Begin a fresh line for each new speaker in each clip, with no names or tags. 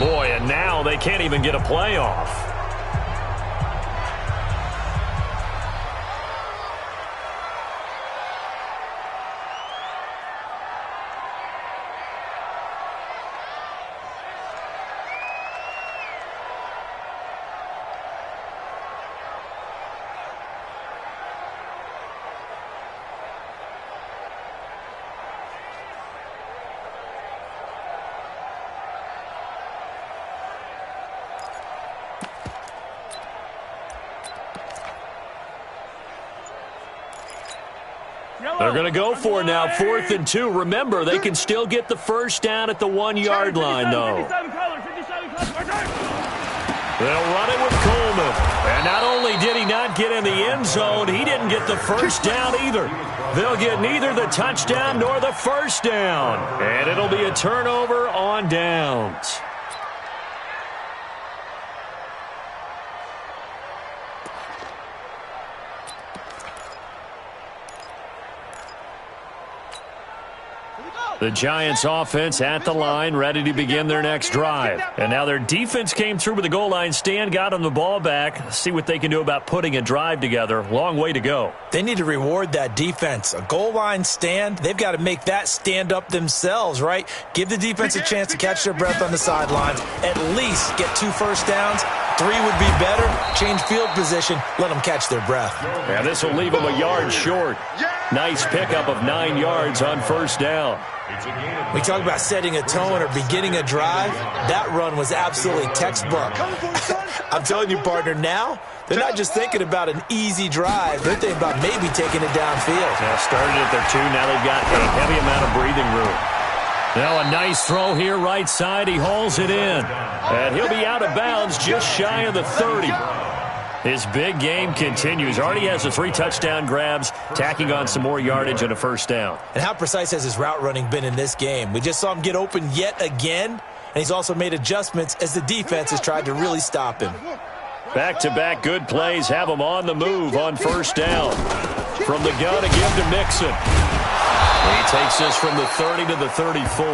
Boy, and now they can't even get a playoff. They're going to go for it now, 4th and 2. Remember, they can still get the first down at the 1-yard line, though. They'll run it with Coleman. And not only did he not get in the end zone, he didn't get the first down either. They'll get neither the touchdown nor the first down. And it'll be a turnover on downs. The Giants offense at the line, ready to begin their next drive. And now their defense came through with the goal line stand, got them the ball back. See what they can do about putting a drive together. Long way to go.
They need to reward that defense. A goal line stand, they've got to make that stand up themselves, right? Give the defense a chance to catch their breath on the sidelines. At least get 2 first downs. 3 would be better. Change field position. Let them catch their breath.
And this will leave them a yard short. Nice pickup of 9 yards on first down.
We talk about setting a tone or beginning a drive. That run was absolutely textbook. I'm telling you, partner, now they're not just thinking about an easy drive. They're thinking about maybe taking it downfield.
Yeah, started at their 2. Now they've got a heavy amount of breathing room. Now a nice throw here right side. He hauls it in. And he'll be out of bounds just shy of the 30. His big game continues. Already has the 3 touchdown grabs, tacking on some more yardage and a first down.
And how precise has his route running been in this game? We just saw him get open yet again, and he's also made adjustments as the defense has tried to really stop him.
Back-to-back good plays have him on the move on first down. From the gun, a give to Mixon. He takes this from the 30 to the 34.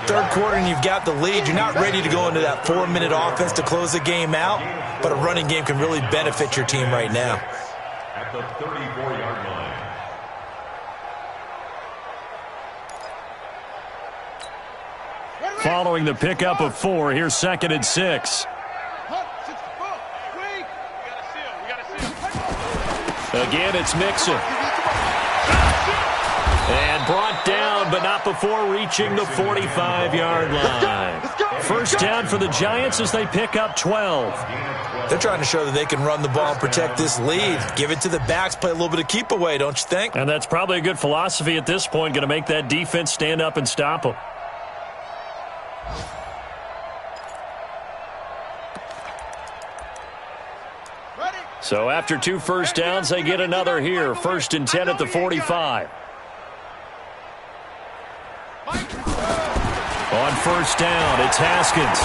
Third quarter and you've got the lead. You're not ready to go into that 4-minute offense to close the game out, but a running game can really benefit your team right now.
At the 34-yard line.
Following the pickup of 4, here's 2nd and 6. Again, it's Mixon. And brought down, but not before reaching the 45-yard line. First down for the Giants as they pick up 12.
They're trying to show that they can run the ball and protect this lead. Give it to the backs, play a little bit of keep away, don't you think?
And that's probably a good philosophy at this point, going to make that defense stand up and stop them. So after 2 first downs, they get another here. 1st and 10 at the 45. On first down, it's Haskins.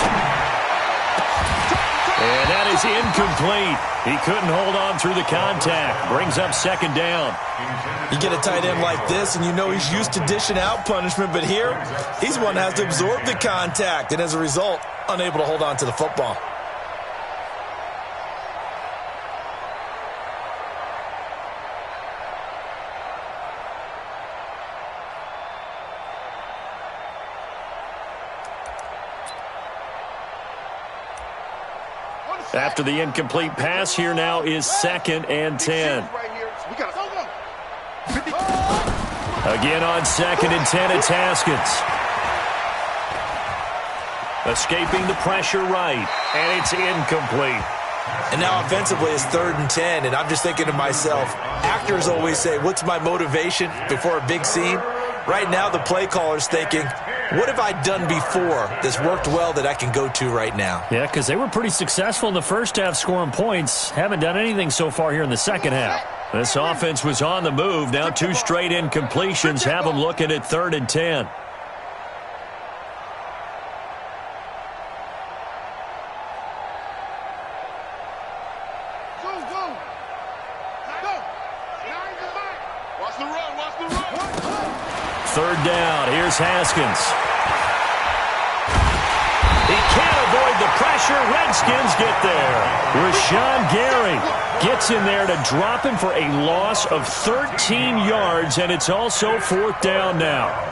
And that is incomplete. He couldn't hold on through the contact. Brings up 2nd down.
You get a tight end like this, and you know he's used to dishing out punishment, but here, he's one that has to absorb the contact, and as a result, unable to hold on to the football.
After the incomplete pass, here now is 2nd and 10. Again on 2nd and 10, it's Haskins. Escaping the pressure right, and it's incomplete.
And now offensively it's 3rd and 10, and I'm just thinking to myself, actors always say, what's my motivation before a big scene? Right now the play caller's thinking, what have I done before that's worked well that I can go to right now?
Yeah, because they were pretty successful in the first half scoring points. Haven't done anything so far here in the second half. This offense was on the move. Now 2 straight incompletions have them looking at 3rd and 10. Third down. Here's Haskins. pressure. Redskins get there. Rashawn Gary gets in there to drop him for a loss of 13 yards, and it's also 4th down now.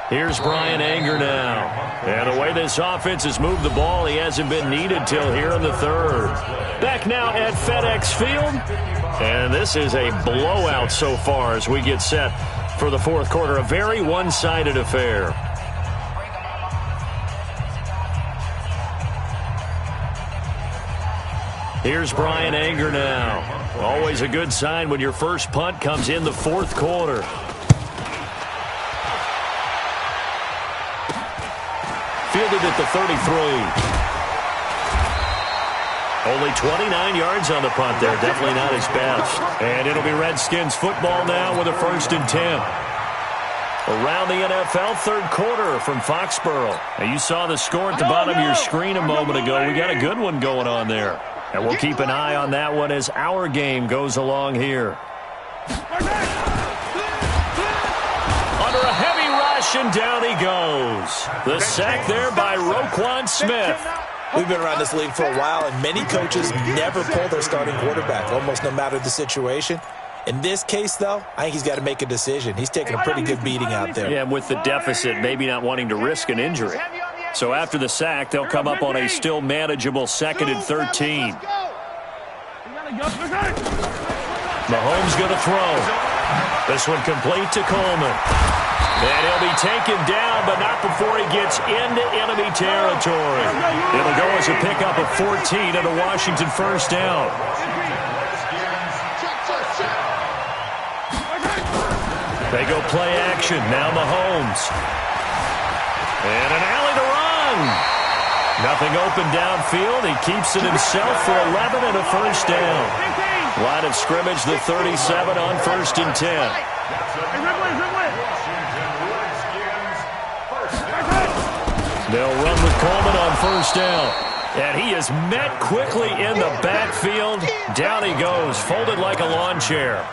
Here's Brian Anger now. And the way this offense has moved the ball, he hasn't been needed till here in the 3rd. Back now at FedEx Field. And this is a blowout so far as we get set for the 4th quarter. A very one-sided affair. Here's Brian Anger now. Always a good sign when your first punt comes in the 4th quarter. Fielded at the 33. Only 29 yards on the punt there. Definitely not his best. And it'll be Redskins football now with a 1st and 10. Around the NFL 3rd quarter from Foxborough. Now you saw the score at the bottom of your screen a moment ago. We got a good one going on there. And we'll keep an eye on that one as our game goes along here. Under a heavy rush, and down he goes. The sack there by Roquan Smith.
We've been around this league for a while, and many coaches never pull their starting quarterback, almost no matter the situation. In this case, though, I think he's got to make a decision. He's taking a pretty good beating out there.
Yeah, and with the deficit, maybe not wanting to risk an injury. So after the sack, they'll come up on a still manageable 2nd and 13. Mahomes going to throw. This one complete to Coleman. And he'll be taken down, but not before he gets into enemy territory. It'll go as a pickup of 14 and a Washington 1st down. They go play action. Now Mahomes. And an alley to run. Nothing open downfield. He keeps it himself for 11 and a 1st down. Line of scrimmage, the 37 on 1st and 10. They'll run with Coleman on 1st down. And he is met quickly in the backfield. Down he goes, folded like a lawn chair.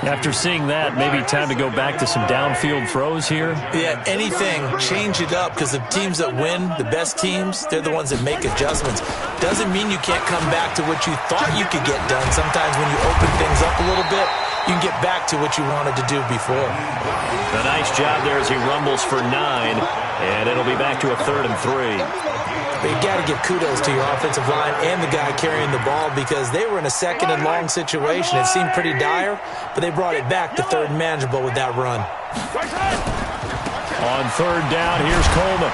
After seeing that, maybe time to go back to some downfield throws here.
Yeah, anything, change it up, because the teams that win, the best teams, they're the ones that make adjustments. Doesn't mean you can't come back to what you thought you could get done. Sometimes when you open things up a little bit, you can get back to what you wanted to do before.
A nice job there as he rumbles for 9, and it'll be back to a 3rd and 3.
But you got to give kudos to your offensive line and the guy carrying the ball, because they were in a 2nd and long situation. It seemed pretty dire, but they brought it back to 3rd and manageable with that run.
On 3rd down, here's Coleman.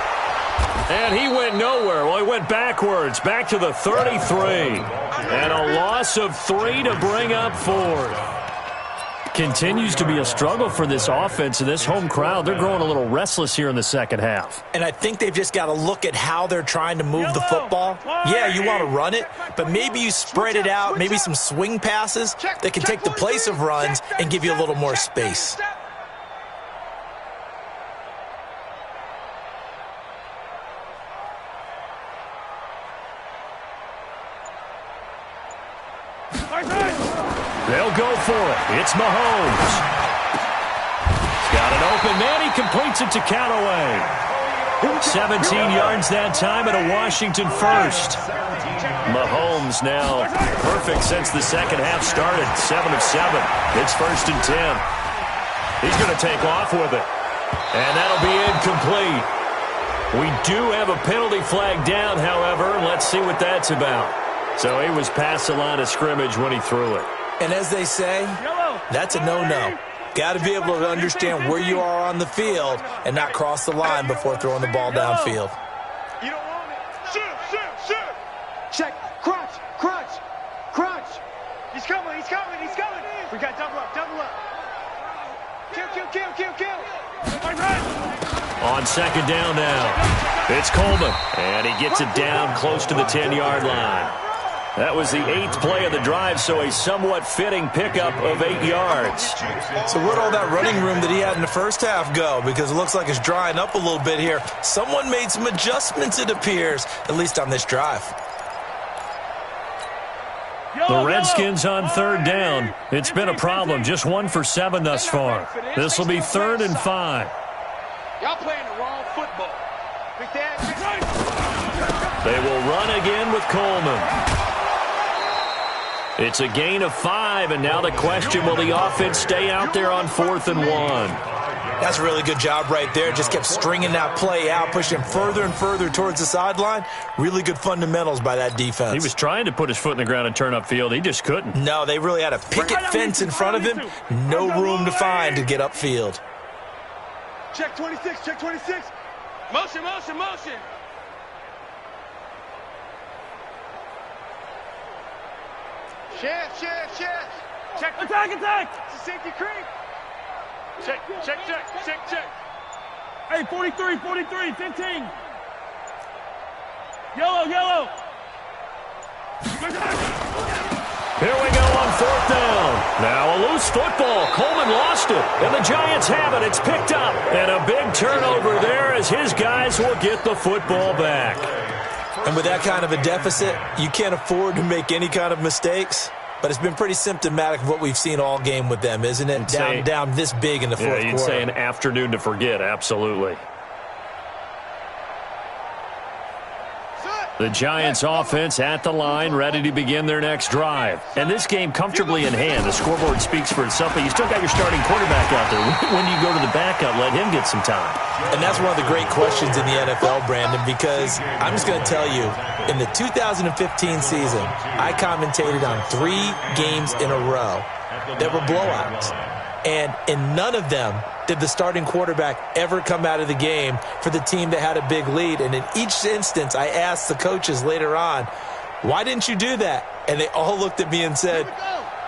And he went nowhere. Well, he went backwards, back to the 33. And a loss of 3 to bring up 4th. Continues to be a struggle for this offense and this home crowd. They're growing a little restless here in the 2nd half.
And I think they've just got to look at how they're trying to move the football. Yeah, you want to run it, but maybe you spread it out, maybe some swing passes that can take the place of runs and give you a little more space.
They'll go for it. It's Mahomes. He's got an open man. He completes it to Callaway. 17 yards that time and a Washington 1st. Mahomes now perfect since the 2nd half started. 7 of 7. It's 1st and 10. He's going to take off with it. And that'll be incomplete. We do have a penalty flag down, however. Let's see what that's about. So he was past the line of scrimmage when he threw it.
And as they say, that's a no-no. Got to be able to understand where you are on the field and not cross the line before throwing the ball downfield.
You don't want it. Shoot. Check. Crunch. He's coming. We got double up. Kill.
On 2nd down now, it's Coleman. And he gets it down close to the 10-yard line. That was the 8th play of the drive, so a somewhat fitting pickup of 8 yards.
So where'd all that running room that he had in the first half go? Because it looks like it's drying up a little bit here. Someone made some adjustments, it appears, at least on this drive.
The Redskins on third down. It's been a problem. Just 1 for 7 thus far. This will be 3rd and 5.
Y'all playing the wrong football. Big Dad.
They will run again with Coleman. It's a gain of 5, and now the question, will the offense stay out there on 4th and 1?
That's a really good job right there. Just kept stringing that play out, pushing further and further towards the sideline. Really good fundamentals by that defense.
He was trying to put his foot in the ground and turn upfield. He just couldn't.
No, they really had a picket fence in front of him. No room to find to get upfield.
Check 26, check 26. Motion, motion, motion. Chef. Check. Attack. It's a safety creep. Check. Hey, 43, 15. Yellow.
Here we go on 4th down. Now a loose football. Coleman lost it, and the Giants have it. It's picked up, and a big turnover there as his guys will get the football back.
And with that kind of a deficit, you can't afford to make any kind of mistakes. But it's been pretty symptomatic of what we've seen all game with them, isn't it? Down this big in the fourth quarter.
You'd say an afternoon to forget, absolutely. The Giants offense at the line, ready to begin their next drive. And this game comfortably in hand. The scoreboard speaks for itself, but you still got your starting quarterback out there. When do you go to the backup, let him get some time?
And that's one of the great questions in the NFL, Brandon, because I'm just going to tell you, in the 2015 season, I commentated on 3 games in a row that were blowouts. And in none of them did the starting quarterback ever come out of the game for the team that had a big lead. And in each instance, I asked the coaches later on, why didn't you do that? And they all looked at me and said,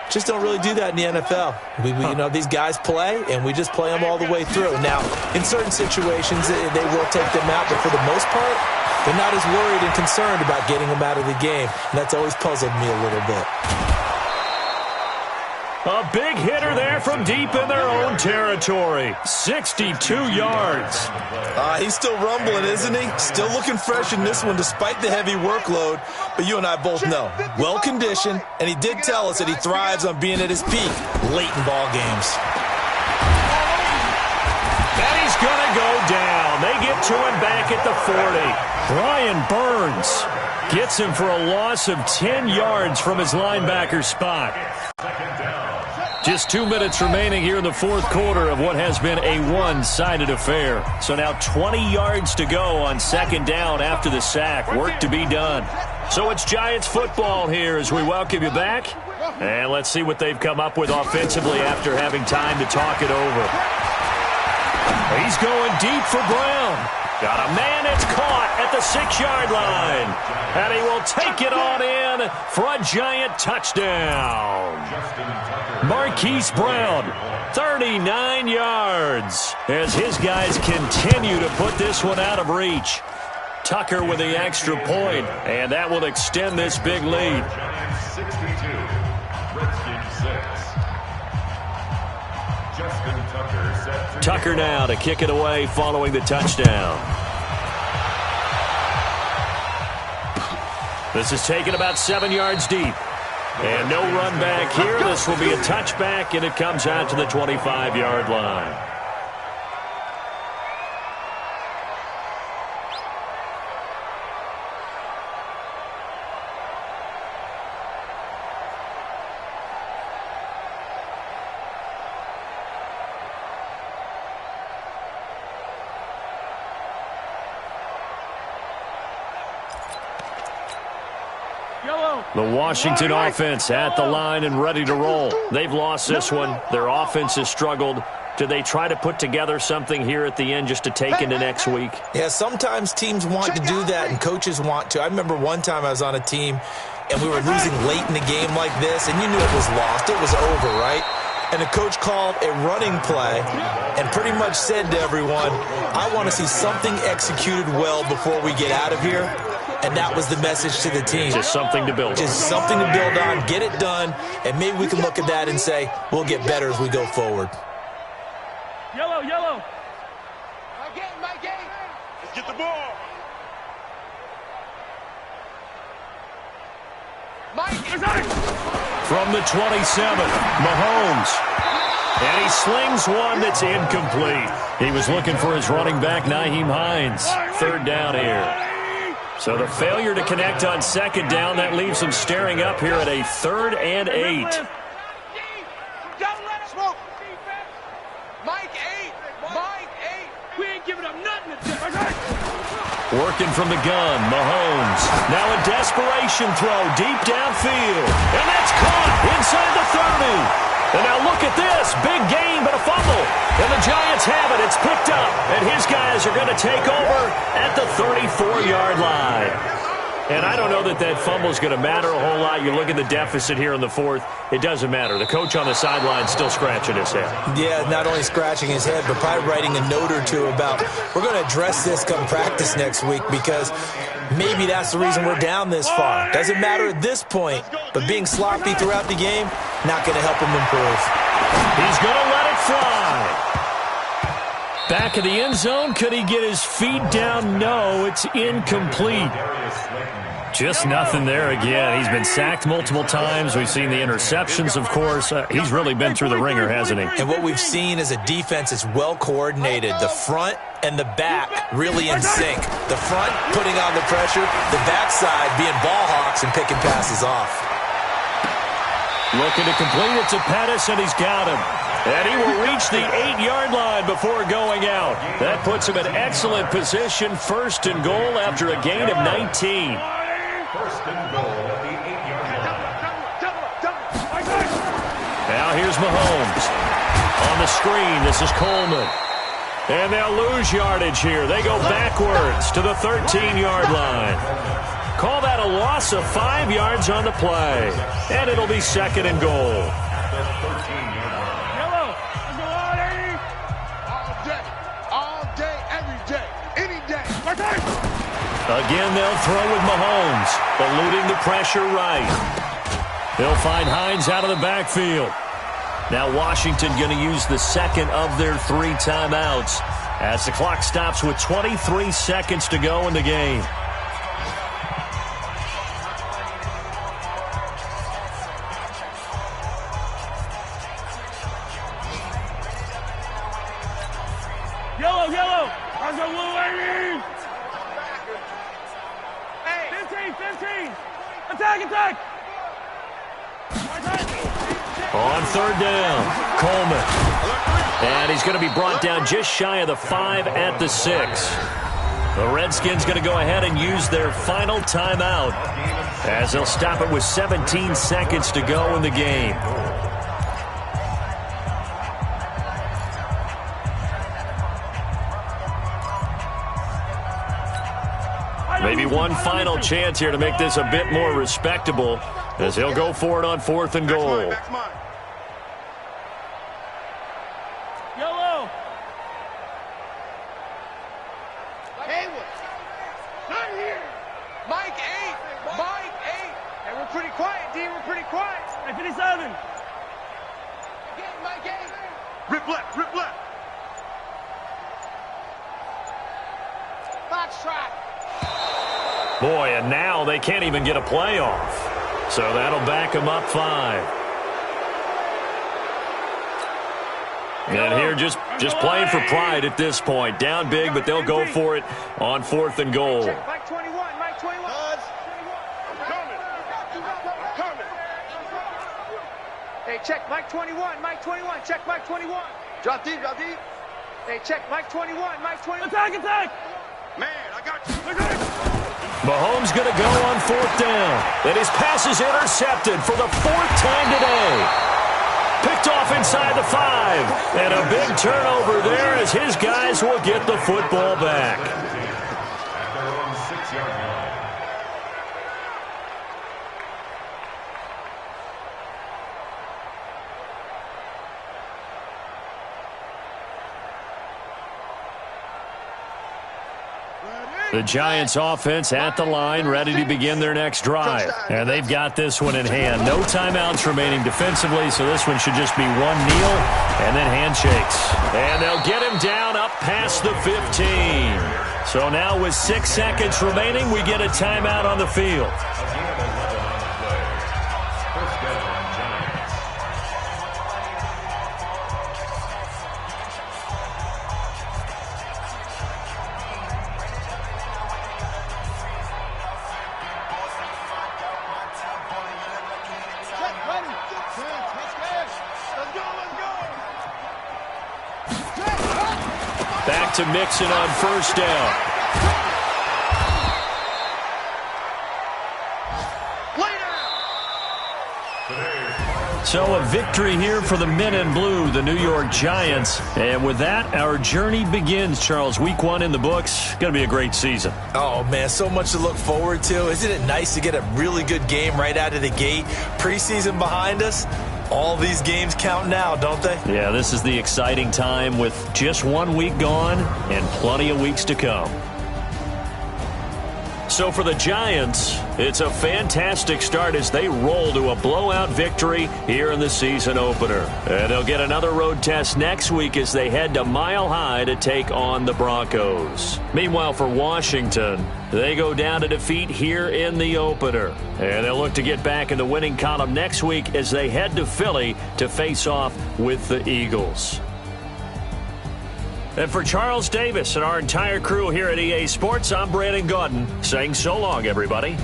just don't really do that in the NFL. These guys play, and we just play them all the way through. Now, in certain situations, they will take them out, but for the most part, they're not as worried and concerned about getting them out of the game. And that's always puzzled me a little bit.
A big hitter there from deep in their own territory. 62 yards.
He's still rumbling, isn't he? Still looking fresh in this one despite the heavy workload. But you and I both know, well-conditioned, and he did tell us that he thrives on being at his peak late in ball games.
And he's going to go down. They get to him back at the 40. Brian Burns gets him for a loss of 10 yards from his linebacker spot. Just 2 minutes remaining here in the fourth quarter of what has been a one-sided affair. So now 20 yards to go on 2nd down after the sack. Work to be done. So it's Giants football here as we welcome you back. And let's see what they've come up with offensively after having time to talk it over. He's going deep for Brown. Got a man that's caught at the 6-yard line. And he will take it on in for a Giant touchdown. Marquise Brown, 39 yards, as his guys continue to put this one out of reach. Tucker with the extra point, and that will extend this big lead.
62, Redskins 6. Justin Tucker set to
Tucker now to kick it away following the touchdown. This is taken about 7 yards deep. And no run back here. This will be a touchback, and it comes out to the 25-yard line. The Washington offense at the line and ready to roll. They've lost this one. Their offense has struggled. Do they try to put together something here at the end just to take into next week?
Yeah, sometimes teams want to do that and coaches want to. I remember one time I was on a team and we were losing late in the game like this, and you knew it was lost. It was over, right? And the coach called a running play and pretty much said to everyone, I want to see something executed well before we get out of here. And that was the message to the team.
Just something to build on.
Just something to build on, get it done, and maybe we can look at that and say, we'll get better as we go forward.
Yellow. My game. Let's get the ball.
From the 27, Mahomes. And he slings one that's incomplete. He was looking for his running back, Nyheim Hines. Third down here. So the failure to connect on second down, that leaves him staring up here at a 3rd and 8. Working from the gun, Mahomes. Now a desperation throw deep downfield. And that's caught inside the 30. And now look at this. Big gain, but a fumble. And the Giants have it. It's picked up. And his guys are going to take over at the 34-yard line. And I don't know that that fumble is going to matter a whole lot. You look at the deficit here in the 4th. It doesn't matter. The coach on the sideline still scratching his head. Yeah, not only scratching his head, but probably writing a note or two about, we're going to address this come practice next week because maybe that's the reason we're down this far. Doesn't matter at this point, but being sloppy throughout the game, not going to help him improve. He's going to let it fly. Back of the end zone. Could he get his feet down? No, it's incomplete. Just nothing there again. He's been sacked multiple times. We've seen the interceptions, of course. He's really been through the ringer, hasn't he? And what we've seen is a defense that's well coordinated. The front and the back really in sync. The front putting on the pressure, the backside being ball hawks and picking passes off. Looking to complete it to Pettis, and he's got him. And he will reach the 8-yard line before going out. That puts him in excellent position. 1st and goal after a gain of 19.
1st and goal at the 8-yard line.
Now here's Mahomes. On the screen, this is Coleman. And they'll lose yardage here. They go backwards to the 13-yard line. Call that a loss of 5 yards on the play. And it'll be 2nd and goal. Again, they'll throw with Mahomes, eluding the pressure right. They'll find Hines out of the backfield. Now Washington going to use the 2nd of their 3 timeouts as the clock stops with 23 seconds to go in the game.
Yellow. Let's go, Blue Ladies. 15. Attack.
On 3rd down, Coleman. And he's going to be brought down just shy of the 5 at the 6. The Redskins going to go ahead and use their final timeout as they'll stop it with 17 seconds to go in the game. Maybe one final chance here to make this a bit more respectable as he'll go for it on 4th and goal.
Yellow. Haywood. Not here. Mike 8. Hey, we're pretty quiet, D. We're pretty quiet. Hey, 57. Mike 8. Rip left. Box track.
Boy, and now they can't even get a play off. So that'll back them up 5. And here just playing for pride at this point. Down big, but they'll go for it on 4th and goal.
Mike 21. Coming. Hey, check Mike 21. Check Mike 21. Drop deep. Hey, check Mike 21. Attack. Man, I got you.
Mahomes going to go on 4th down. And his pass is intercepted for the 4th time today. Picked off inside the 5. And a big turnover there as his guys will get the football back.
At their own 6-yard line.
The Giants offense at the line, ready to begin their next drive. And they've got this one in hand. No timeouts remaining defensively, so this one should just be one kneel and then handshakes. And they'll get him down up past the 15. So now with 6 seconds remaining, we get a timeout on the field. Back to Mixon on first down. So a victory here for the men in blue, the New York Giants. And with that, our journey begins, Charles. Week 1 in the books. Going to be a great season.
Oh, man, so much to look forward to. Isn't it nice to get a really good game right out of the gate? Preseason behind us. All these games count now, don't they?
Yeah, this is the exciting time with just 1 week gone and plenty of weeks to come. So for the Giants, it's a fantastic start as they roll to a blowout victory here in the season opener. And they'll get another road test next week as they head to Mile High to take on the Broncos. Meanwhile, for Washington, they go down to defeat here in the opener. And they'll look to get back in the winning column next week as they head to Philly to face off with the Eagles. And for Charles Davis and our entire crew here at EA Sports, I'm Brandon Gaudin saying so long, everybody.